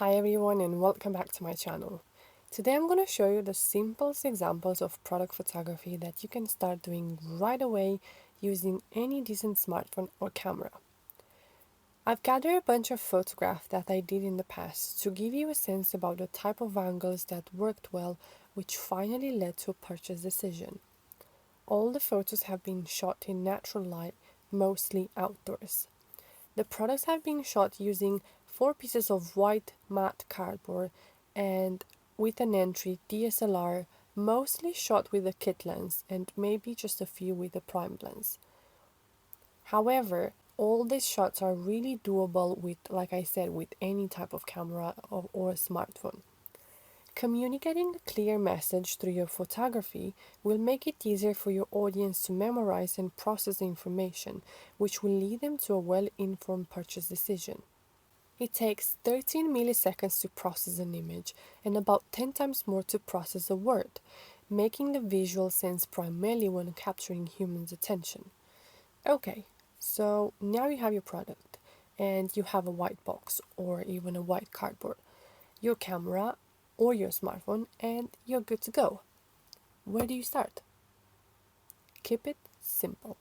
Hi everyone and welcome back to my channel. Today I'm going to show you the simplest examples of product photography that you can start doing right away using any decent smartphone or camera. I've gathered a bunch of photographs that I did in the past to give you a sense about the type of angles that worked well, which finally led to a purchase decision. All the photos have been shot in natural light, mostly outdoors. The products have been shot using 4 pieces of white matte cardboard and with an entry DSLR, mostly shot with a kit lens and maybe just a few with a prime lens. However, all these shots are really doable with, like I said, with any type of camera or a smartphone. Communicating a clear message through your photography will make it easier for your audience to memorize and process the information, which will lead them to a well-informed purchase decision. It takes 13 milliseconds to process an image and about 10 times more to process a word, making the visual sense primarily when capturing humans' attention. Okay, so now you have your product and you have a white box or even a white cardboard, your camera or your smartphone, and you're good to go. Where do you start? Keep it simple.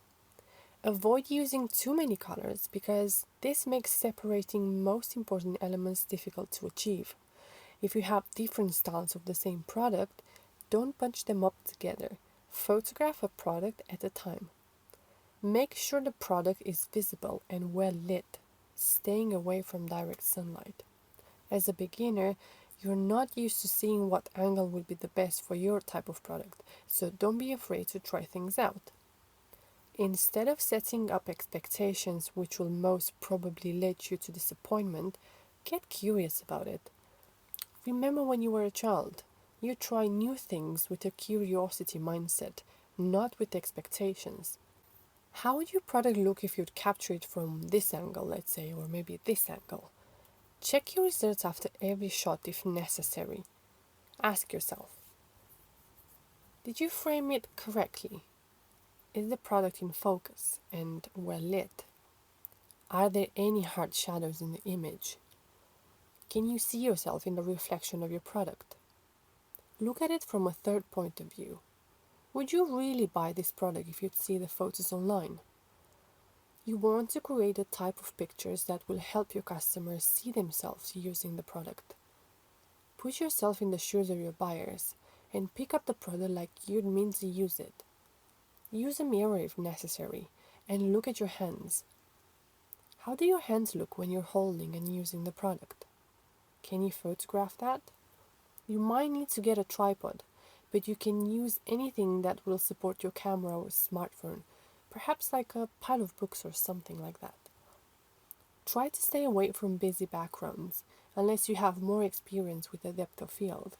Avoid using too many colors because this makes separating most important elements difficult to achieve. If you have different styles of the same product, don't bunch them up together. Photograph a product at a time. Make sure the product is visible and well lit, staying away from direct sunlight. As a beginner, you're not used to seeing what angle will be the best for your type of product, so don't be afraid to try things out. Instead of setting up expectations which will most probably lead you to disappointment, get curious about it. Remember when you were a child, you try new things with a curiosity mindset, not with expectations. How would your product look if you'd capture it from this angle, let's say, or maybe this angle? Check your results after every shot if necessary. Ask yourself, did you frame it correctly? Is the product in focus and well lit? Are there any hard shadows in the image? Can you see yourself in the reflection of your product? Look at it from a third point of view. Would you really buy this product if you'd see the photos online? You want to create a type of pictures that will help your customers see themselves using the product. Put yourself in the shoes of your buyers and pick up the product like you'd mean to use it. Use a mirror if necessary and look at your hands. How do your hands look when you're holding and using the product? Can you photograph that? You might need to get a tripod, but you can use anything that will support your camera or smartphone, perhaps like a pile of books or something like that. Try to stay away from busy backgrounds, unless you have more experience with the depth of field.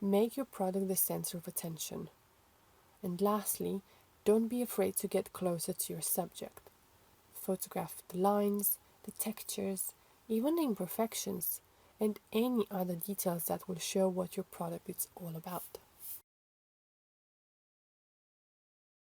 Make your product the center of attention. And lastly, don't be afraid to get closer to your subject. Photograph the lines, the textures, even the imperfections, and any other details that will show what your product is all about.